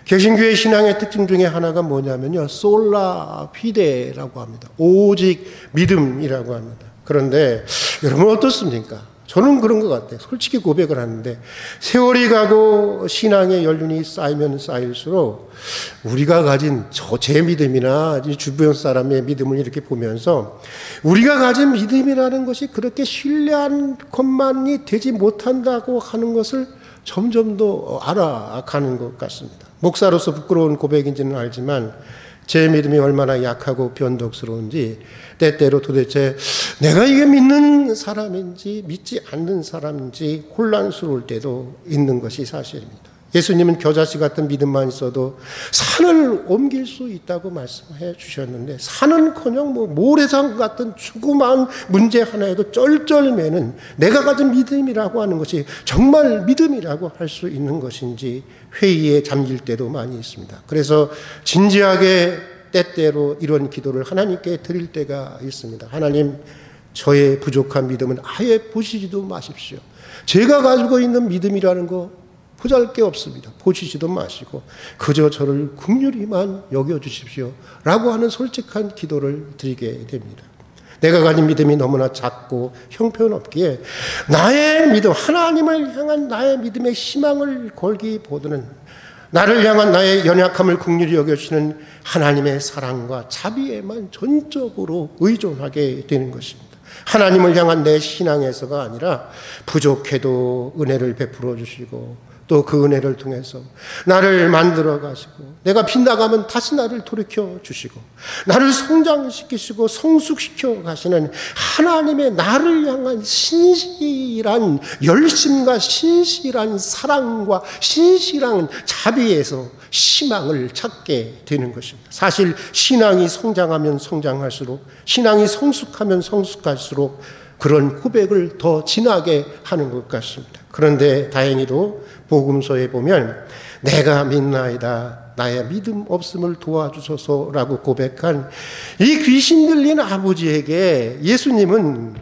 개신교의 신앙의 특징 중에 하나가 뭐냐면요, 솔라 피데라고 합니다. 오직 믿음이라고 합니다. 그런데 여러분 어떻습니까? 저는 그런 것 같아요. 솔직히 고백을 하는데 세월이 가고 신앙의 연륜이 쌓이면 쌓일수록 우리가 가진 제 믿음이나 주변 사람의 믿음을 이렇게 보면서 우리가 가진 믿음이라는 것이 그렇게 신뢰한 것만이 되지 못한다고 하는 것을 점점 더 알아가는 것 같습니다. 목사로서 부끄러운 고백인지는 알지만 제 믿음이 얼마나 약하고 변덕스러운지 때때로 도대체 내가 이게 믿는 사람인지 믿지 않는 사람인지 혼란스러울 때도 있는 것이 사실입니다. 예수님은 겨자씨 같은 믿음만 있어도 산을 옮길 수 있다고 말씀해 주셨는데 산은커녕 모래산 같은 조그마한 문제 하나에도 쩔쩔매는 내가 가진 믿음이라고 하는 것이 정말 믿음이라고 할 수 있는 것인지 회의에 잠길 때도 많이 있습니다. 그래서 진지하게 때때로 이런 기도를 하나님께 드릴 때가 있습니다. 하나님, 저의 부족한 믿음은 아예 보시지도 마십시오. 제가 가지고 있는 믿음이라는 거 보잘 게 없습니다. 보시지도 마시고 그저 저를 긍휼히만 여겨주십시오 라고 하는 솔직한 기도를 드리게 됩니다. 내가 가진 믿음이 너무나 작고 형편없기에 나의 믿음, 하나님을 향한 나의 믿음의 희망을 걸기보다는 나를 향한 나의 연약함을 긍휼히 여겨주시는 하나님의 사랑과 자비에만 전적으로 의존하게 되는 것입니다. 하나님을 향한 내 신앙에서가 아니라 부족해도 은혜를 베풀어 주시고 또 그 은혜를 통해서 나를 만들어 가시고 내가 빗나가면 다시 나를 돌이켜 주시고 나를 성장시키시고 성숙시켜 가시는 하나님의 나를 향한 신실한 열심과 신실한 사랑과 신실한 자비에서 희망을 찾게 되는 것입니다. 사실 신앙이 성장하면 성장할수록, 신앙이 성숙하면 성숙할수록 그런 고백을 더 진하게 하는 것 같습니다. 그런데 다행히도 복음서에 보면 내가 믿나이다, 나의 믿음 없음을 도와주소서라고 고백한 이 귀신 들린 아버지에게 예수님은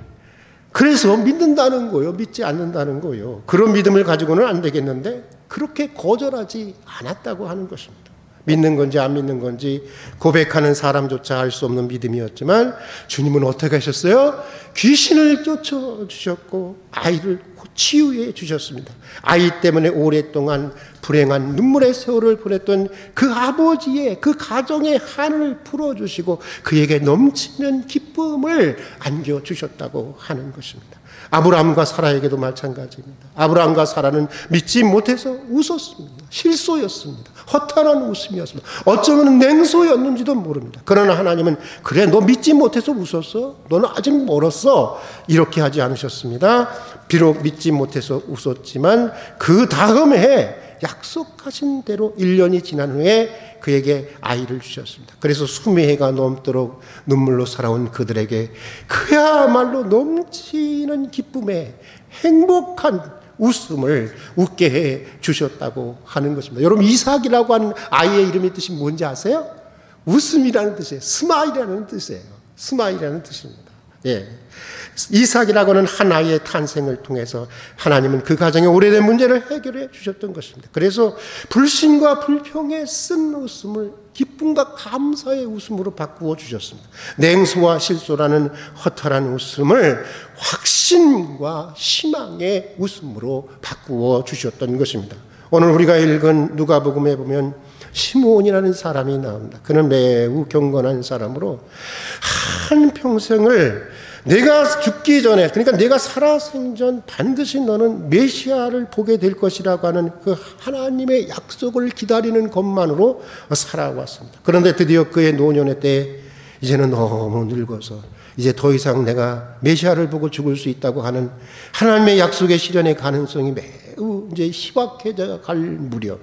그래서 믿는다는 거요, 믿지 않는다는 거요, 그런 믿음을 가지고는 안 되겠는데 그렇게 거절하지 않았다고 하는 것입니다. 믿는 건지 안 믿는 건지 고백하는 사람조차 알 수 없는 믿음이었지만 주님은 어떻게 하셨어요? 귀신을 쫓아주셨고 아이를 치유해 주셨습니다. 아이 때문에 오랫동안 불행한 눈물의 세월을 보냈던 그 아버지의 그 가정의 한을 풀어주시고 그에게 넘치는 기쁨을 안겨주셨다고 하는 것입니다. 아브라함과 사라에게도 마찬가지입니다. 아브라함과 사라는 믿지 못해서 웃었습니다. 실소였습니다. 허탄한 웃음이었습니다. 어쩌면 냉소였는지도 모릅니다. 그러나 하나님은 그래, 너 믿지 못해서 웃었어? 너는 아직 멀었어? 이렇게 하지 않으셨습니다. 비록 믿지 못해서 웃었지만 그 다음 해 약속하신 대로 1년이 지난 후에 그에게 아이를 주셨습니다. 그래서 수미 해가 넘도록 눈물로 살아온 그들에게 그야말로 넘치는 기쁨에 행복한 웃음을 웃게 해 주셨다고 하는 것입니다. 여러분, 이삭이라고 하는 아이의 이름의 뜻이 뭔지 아세요? 웃음이라는 뜻이에요. 스마일이라는 뜻이에요. 스마일이라는 뜻입니다. 예. 이삭이라고 하는 한 아이의 탄생을 통해서 하나님은 그 가정의 오래된 문제를 해결해 주셨던 것입니다. 그래서 불신과 불평에 쓴 웃음을 기쁨과 감사의 웃음으로 바꾸어 주셨습니다. 냉소와 실소라는 허탈한 웃음을 확신과 희망의 웃음으로 바꾸어 주셨던 것입니다. 오늘 우리가 읽은 누가복음에 보면 시므온이라는 사람이 나옵니다. 그는 매우 경건한 사람으로 한평생을 내가 죽기 전에, 그러니까 내가 살아생전 반드시 너는 메시아를 보게 될 것이라고 하는 그 하나님의 약속을 기다리는 것만으로 살아왔습니다. 그런데 드디어 그의 노년의 때에 이제는 너무 늙어서 이제 더 이상 내가 메시아를 보고 죽을 수 있다고 하는 하나님의 약속의 실현의 가능성이 매우 이제 희박해져 갈 무렵,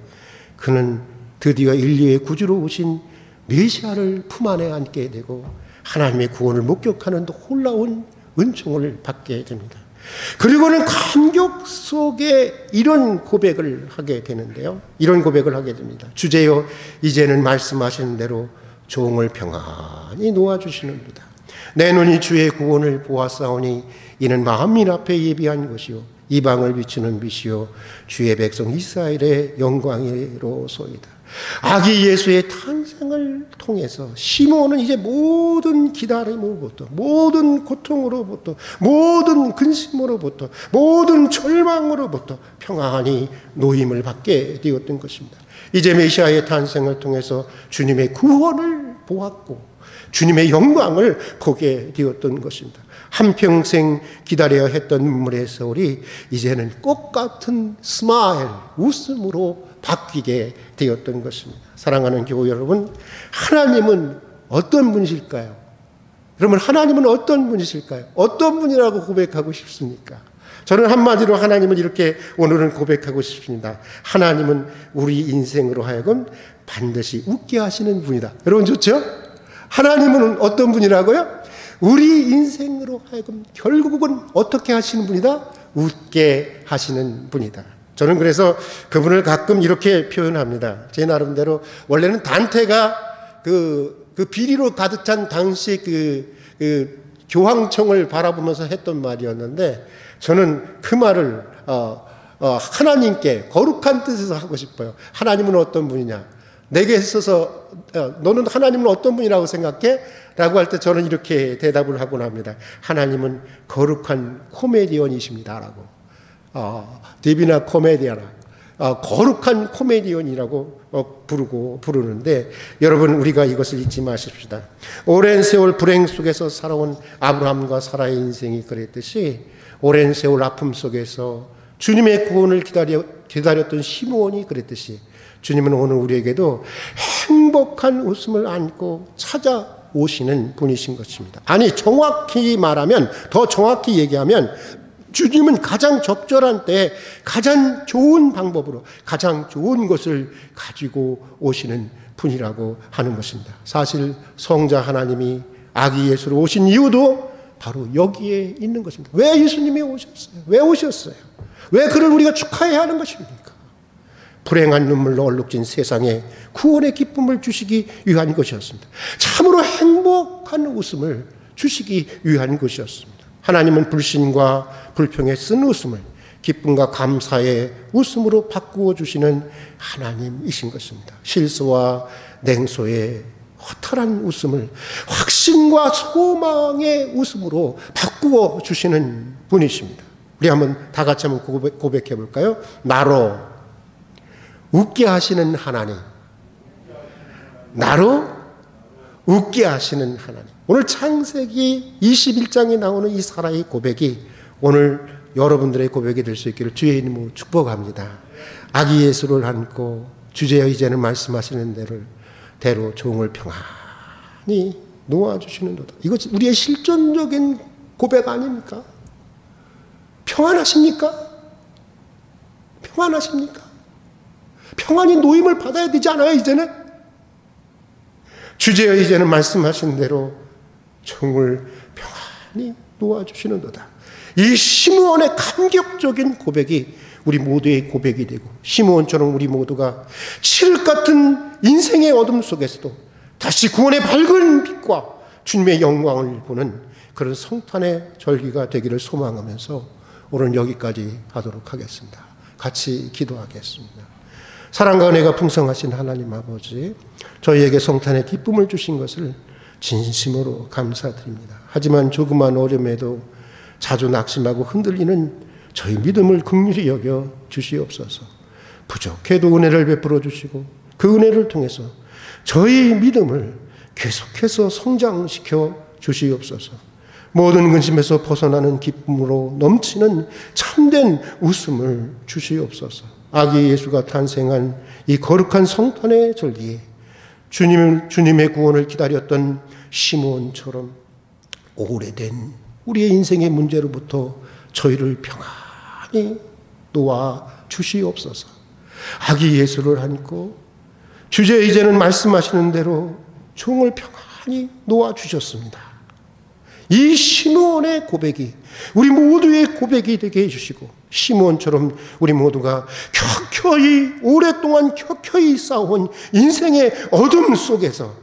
그는 드디어 인류의 구주로 오신 메시아를 품 안에 안게 되고 하나님의 구원을 목격하는 놀라운 은총을 받게 됩니다. 그리고는 감격 속에 이런 고백을 하게 되는데요. 이런 고백을 하게 됩니다. 주제여, 이제는 말씀하신 대로 종을 평안히 놓아주시는도다. 내 눈이 주의 구원을 보았사오니 이는 만민 앞에 예비한 것이요 이방을 비추는 빛이요 주의 백성 이스라엘의 영광이로소이다. 아기 예수의 탄생을 통해서 시므온은 이제 모든 기다림으로부터, 모든 고통으로부터, 모든 근심으로부터, 모든 절망으로부터 평안히 노임을 받게 되었던 것입니다. 이제 메시아의 탄생을 통해서 주님의 구원을 보았고 주님의 영광을 보게 되었던 것입니다. 한평생 기다려야 했던 눈물의 세월이 이제는 꽃 같은 스마일, 웃음으로 바뀌게 되었던 것입니다. 사랑하는 교우 여러분, 하나님은 어떤 분이실까요? 그러면 하나님은 어떤 분이실까요? 어떤 분이라고 고백하고 싶습니까? 저는 한마디로 하나님을 이렇게 오늘은 고백하고 싶습니다. 하나님은 우리 인생으로 하여금 반드시 웃게 하시는 분이다. 여러분 좋죠? 하나님은 어떤 분이라고요? 우리 인생으로 하여금 결국은 어떻게 하시는 분이다? 웃게 하시는 분이다. 저는 그래서 그분을 가끔 이렇게 표현합니다. 제 나름대로 원래는 단테가 그 비리로 가득 찬 당시 그 교황청을 바라보면서 했던 말이었는데 저는 그 말을 하나님께 거룩한 뜻에서 하고 싶어요. 하나님은 어떤 분이냐? 내게 있어서 너는 하나님은 어떤 분이라고 생각해? 라고 할 때 저는 이렇게 대답을 하곤 합니다. 하나님은 거룩한 코미디언이십니다. 라고. 디비나 코메디아나. 거룩한 코미디언이라고 부르는데 여러분 우리가 이것을 잊지 마십시다. 오랜 세월 불행 속에서 살아온 아브라함과 사라의 인생이 그랬듯이 오랜 세월 아픔 속에서 주님의 구원을 기다렸던 시므온이 그랬듯이 주님은 오늘 우리에게도 행복한 웃음을 안고 찾아오시는 분이신 것입니다. 아니 정확히 말하면, 더 정확히 얘기하면 주님은 가장 적절한 때에 가장 좋은 방법으로 가장 좋은 것을 가지고 오시는 분이라고 하는 것입니다. 사실 성자 하나님이 아기 예수로 오신 이유도 바로 여기에 있는 것입니다. 왜 예수님이 오셨어요? 왜 오셨어요? 왜 그를 우리가 축하해야 하는 것입니까? 불행한 눈물로 얼룩진 세상에 구원의 기쁨을 주시기 위한 것이었습니다. 참으로 행복한 웃음을 주시기 위한 것이었습니다. 하나님은 불신과 불평에 쓴 웃음을 기쁨과 감사의 웃음으로 바꾸어 주시는 하나님이신 것입니다. 실수와 냉소의 허탈한 웃음을 확신과 소망의 웃음으로 바꾸어 주시는 분이십니다. 우리 한번 다 같이 한번 고백해 볼까요? 나로 웃게 하시는 하나님, 나로 웃게 하시는 하나님. 오늘 창세기 21장에 나오는 이 사라의 고백이 오늘 여러분들의 고백이 될 수 있기를 주의 이름으로 축복합니다. 아기 예수를 안고 주제여 이제는 말씀하시는 대로 종을 평안히 놓아주시는도다. 이거 우리의 실존적인 고백 아닙니까? 평안하십니까? 평안하십니까? 평안히 노임을 받아야 되지 않아요, 이제는? 주제여 이제는 말씀하신 대로 총을 평안히 놓아주시는도다. 이 시므온의 감격적인 고백이 우리 모두의 고백이 되고, 시므온처럼 우리 모두가 칠흑 같은 인생의 어둠 속에서도 다시 구원의 밝은 빛과 주님의 영광을 보는 그런 성탄의 절기가 되기를 소망하면서 오늘 여기까지 하도록 하겠습니다. 같이 기도하겠습니다. 사랑과 은혜가 풍성하신 하나님 아버지, 저희에게 성탄의 기쁨을 주신 것을 진심으로 감사드립니다. 하지만 조그만 어려움에도 자주 낙심하고 흔들리는 저희 믿음을 긍휼히 여겨 주시옵소서. 부족해도 은혜를 베풀어 주시고 그 은혜를 통해서 저희 믿음을 계속해서 성장시켜 주시옵소서. 모든 근심에서 벗어나는 기쁨으로 넘치는 참된 웃음을 주시옵소서. 아기 예수가 탄생한 이 거룩한 성탄의 절기에 주님의 구원을 기다렸던 시므온처럼 오래된 우리의 인생의 문제로부터 저희를 평안히 놓아 주시옵소서. 아기 예수를 안고 주제 이제는 말씀하시는 대로 총을 평안히 놓아 주셨습니다. 이 시므온의 고백이 우리 모두의 고백이 되게 해주시고, 시므온처럼 우리 모두가 오랫동안 켜켜이 쌓아온 인생의 어둠 속에서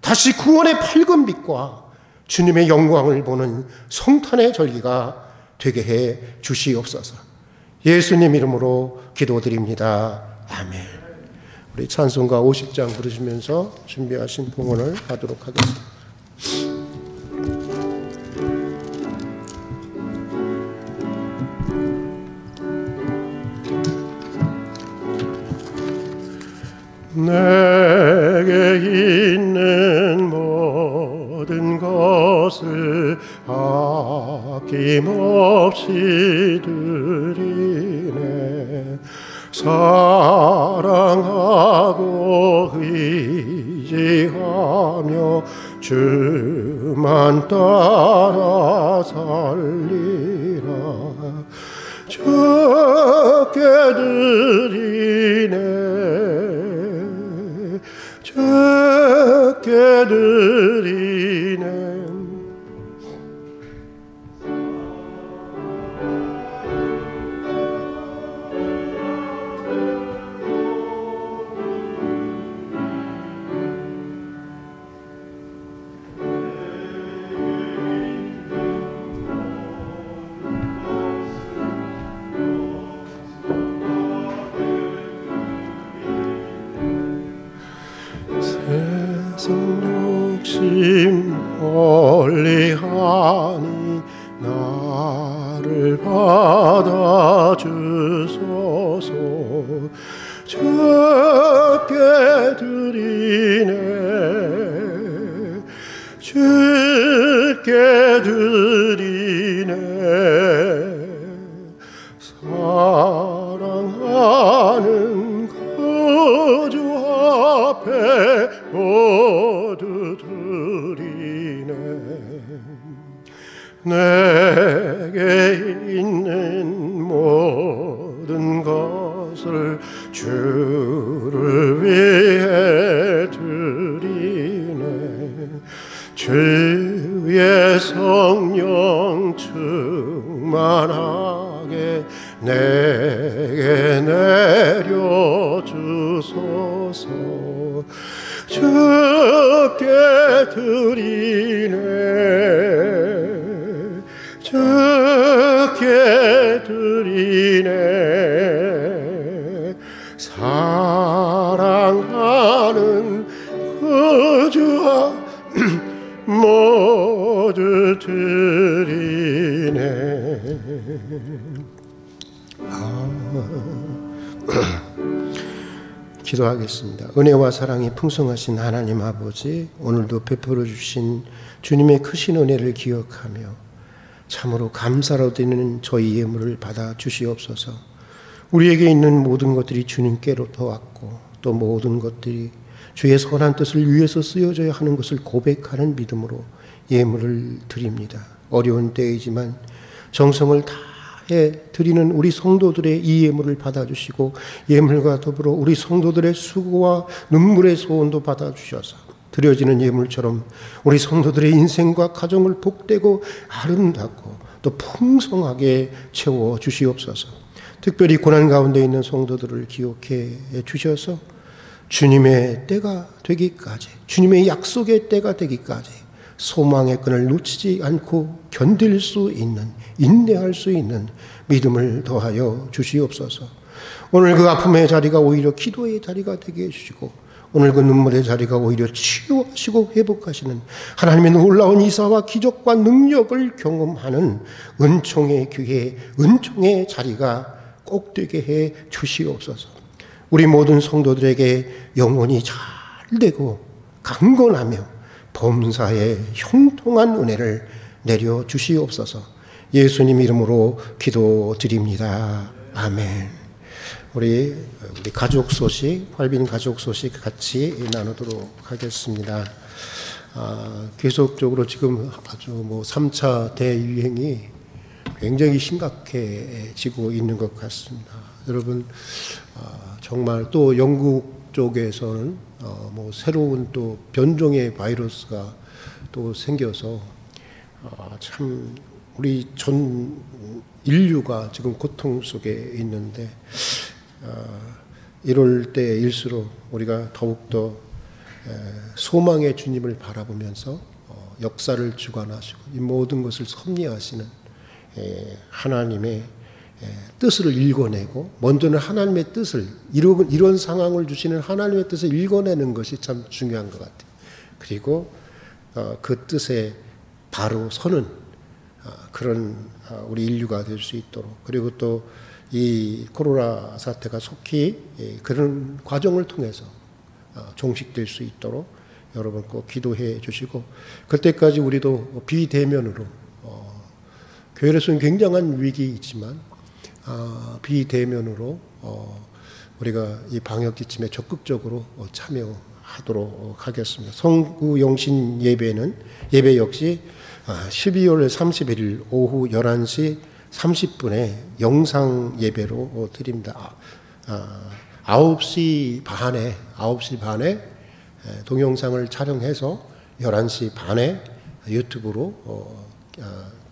다시 구원의 밝은 빛과 주님의 영광을 보는 성탄의 절기가 되게 해 주시옵소서. 예수님 이름으로 기도드립니다. 아멘. 우리 찬송가 50장 부르시면서 준비하신 봉헌을 하도록 하겠습니다. 내게 있는 모든 것을 아낌없이 드리네. 사랑하고 의지하며 주만 따라 살리라. 적게 드리네. 적게 드리네. 욕심 멀리하니 나를 받아주소서. 적게 드리네. 적게 드리네. 사랑하는 거주 앞에 모두 드리네. 내게 있는 모든 것을 주를 위해 드리네. 주의 성령 충만하게 내게 내려주소서. 적게 드리네. 적게 드리네. 사랑하는 거주와 모두 드리네. 기도하겠습니다. 은혜와 사랑이 풍성하신 하나님 아버지, 오늘도 베풀어 주신 주님의 크신 은혜를 기억하며 참으로 감사로 드리는 저희 예물을 받아 주시옵소서. 우리에게 있는 모든 것들이 주님께로부터 왔고 또 모든 것들이 주의 선한 뜻을 위해서 쓰여져야 하는 것을 고백하는 믿음으로 예물을 드립니다. 어려운 때이지만 정성을 다해 드리는 우리 성도들의 이 예물을 받아주시고 예물과 더불어 우리 성도들의 수고와 눈물의 소원도 받아주셔서 드려지는 예물처럼 우리 성도들의 인생과 가정을 복되고 아름답고 또 풍성하게 채워 주시옵소서. 특별히 고난 가운데 있는 성도들을 기억해 주셔서 주님의 때가 되기까지, 주님의 약속의 때가 되기까지 소망의 끈을 놓치지 않고 견딜 수 있는, 인내할 수 있는 믿음을 더하여 주시옵소서. 오늘 그 아픔의 자리가 오히려 기도의 자리가 되게 해주시고, 오늘 그 눈물의 자리가 오히려 치유하시고 회복하시는 하나님의 놀라운 이사와 기적과 능력을 경험하는 은총의 교회, 은총의 자리가 꼭 되게 해 주시옵소서. 우리 모든 성도들에게 영혼이 잘 되고 강건하며 범사에 형통한 은혜를 내려 주시옵소서. 예수님 이름으로 기도드립니다. 아멘. 우리 가족 소식, 활빈 가족 소식 같이 나누도록 하겠습니다. 계속적으로 지금 아주 3차 대유행이 굉장히 심각해지고 있는 것 같습니다. 여러분, 정말 또 영국 쪽에서는 새로운 또 변종의 바이러스가 또 생겨서 참 우리 전 인류가 지금 고통 속에 있는데, 이럴 때일수록 우리가 더욱더 소망의 주님을 바라보면서 역사를 주관하시고 이 모든 것을 섭리하시는 하나님의 뜻을 읽어내고, 먼저는 하나님의 뜻을, 이런 상황을 주시는 하나님의 뜻을 읽어내는 것이 참 중요한 것 같아요. 그리고 그 뜻에 바로 서는 그런 우리 인류가 될 수 있도록, 그리고 또 이 코로나 사태가 속히 그런 과정을 통해서 종식될 수 있도록 여러분 꼭 기도해 주시고, 그때까지 우리도 비대면으로, 교회에서는 굉장한 위기 있지만 비대면으로 우리가 이 방역 지침에 적극적으로 참여하도록 하겠습니다. 성구영신 예배 역시 12월 31일 오후 11시 30분에 영상 예배로 드립니다. 9시 반에 동영상을 촬영해서 11시 반에 유튜브로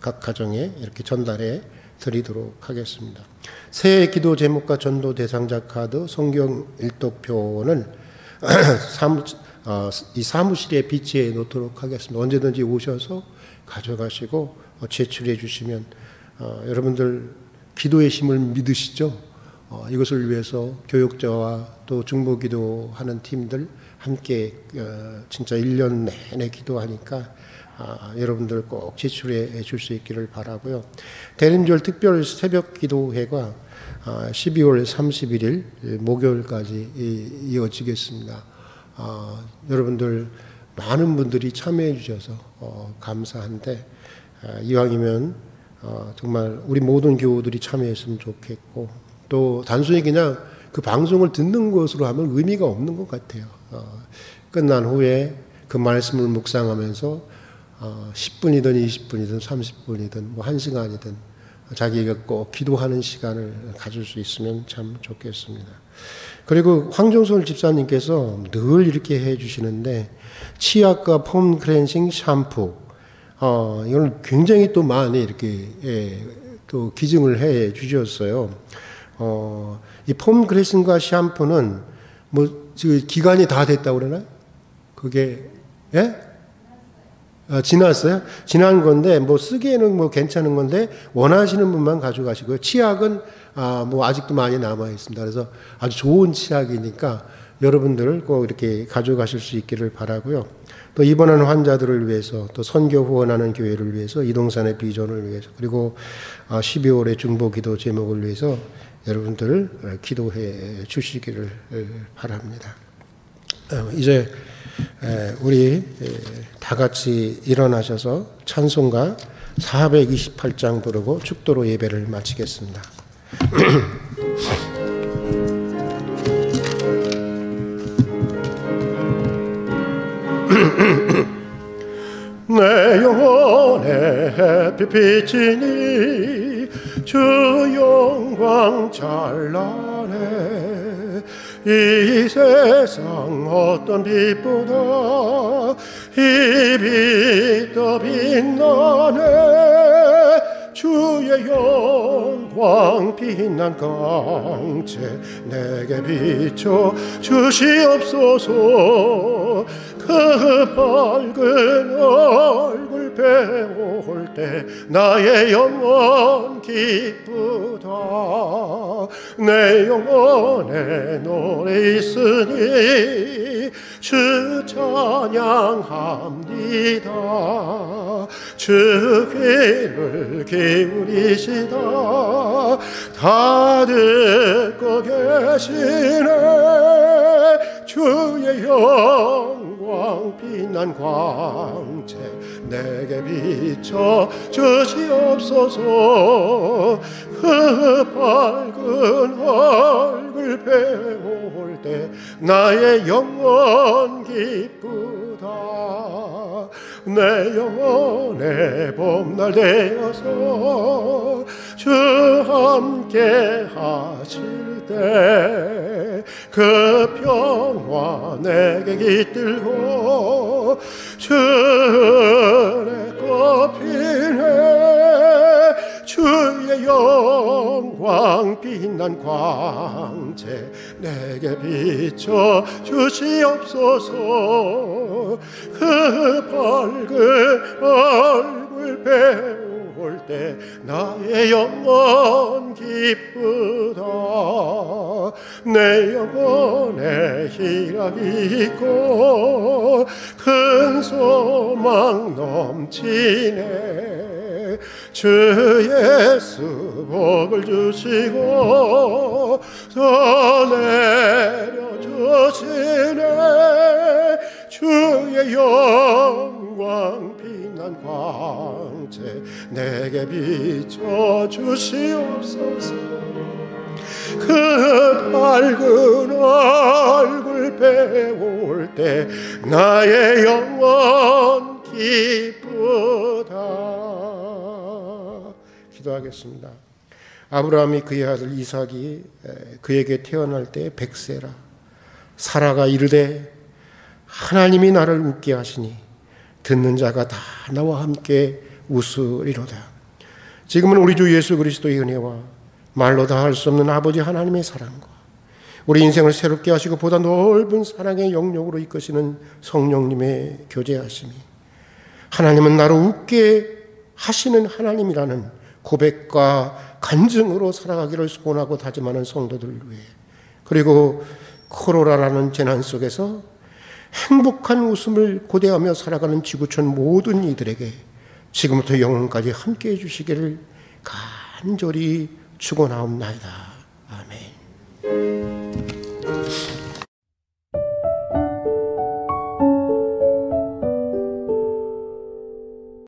각 가정에 이렇게 전달해 드리도록 하겠습니다. 새해 기도 제목과 전도 대상자 카드, 성경 일독표는 이 사무실에 비치해 놓도록 하겠습니다. 언제든지 오셔서 가져가시고 제출해 주시면, 여러분들 기도의 힘을 믿으시죠? 이것을 위해서 교육자와 또 중보기도하는 팀들 함께 진짜 1년 내내 기도하니까 여러분들 꼭 제출해 줄 수 있기를 바라고요. 대림절 특별 새벽 기도회가 12월 31일 목요일까지 이어지겠습니다. 여러분들 많은 분들이 참여해 주셔서 감사한데, 이왕이면 정말 우리 모든 교우들이 참여했으면 좋겠고, 또 단순히 그냥 그 방송을 듣는 것으로 하면 의미가 없는 것 같아요. 끝난 후에 그 말씀을 묵상하면서 10분이든 20분이든 30분이든 1시간이든 자기가 꼭 기도하는 시간을 가질 수 있으면 참 좋겠습니다. 그리고 황정솔 집사님께서 늘 이렇게 해 주시는데, 치약과 폼 클렌징 샴푸, 이걸 굉장히 또 많이 이렇게 또 기증을 해 주셨어요. 이 폼 클렌징과 샴푸는 기간이 다 됐다고 그러나요? 그게 지났어요? 지난 건데 쓰기에는 괜찮은 건데 원하시는 분만 가져가시고요. 치약은 아직도 많이 남아 있습니다. 그래서 아주 좋은 치약이니까 여러분들 꼭 이렇게 가져가실 수 있기를 바라고요. 또 입원하는 환자들을 위해서, 또 선교 후원하는 교회를 위해서, 이동산의 비전을 위해서, 그리고 12월의 중보기도 제목을 위해서 여러분들 기도해 주시기를 바랍니다. 이제 우리 다 같이 일어나셔서 찬송가 428장 부르고 축도로 예배를 마치겠습니다. 내 영혼의 햇빛 비치니 주 영광 찬란해, 이 세상 어떤 빛보다 이 빛 더 빛나네. 주의 영광 빛난 광채 내게 비춰 주시옵소서. 그 밝은 얼굴 배울 때 나의 영혼 기쁘다. 내 영혼에 노래 있으니 주 찬양합니다. 주 귀를 기울이시다 다 듣고 계시네. 주의 영광 빛난 광채 내게 비춰 주시옵소서. 그 밝은 얼굴 배울 때 나의 영혼 기쁘다. 내 영혼의 봄날 되어서 주 함께 하실 때 그 평화 내게 깃들고 주의 꽃피네. 주의 영광 빛난 광채 내게 비춰 주시옵소서. 그 밝은 얼굴 배울 때 나의 영혼 기쁘다. 내 영혼에 희락이 있고 큰 소망 넘치네. 주 예수 복을 주시고 더 내려주시네. 주의 영광 빛난 광채 내게 비춰 주시옵소서. 그 밝은 얼굴 배울 때 나의 영혼 기쁘다. 기도하겠습니다. 아브라함이 그의 아들 이삭이 그에게 태어날 때 100세라. 사라가 이르되 하나님이 나를 웃게 하시니 듣는 자가 다 나와 함께 웃으리로다. 지금은 우리 주 예수 그리스도의 은혜와 말로 다 할 수 없는 아버지 하나님의 사랑과 우리 인생을 새롭게 하시고 보다 넓은 사랑의 영역으로 이끄시는 성령님의 교제하심이, 하나님은 나를 웃게 하시는 하나님이라는 고백과 간증으로 살아가기를 소원하고 다짐하는 성도들을 위해, 그리고 코로나라는 재난 속에서 행복한 웃음을 고대하며 살아가는 지구촌 모든 이들에게 지금부터 영원까지 함께해 주시기를 간절히 축원하옵나이다.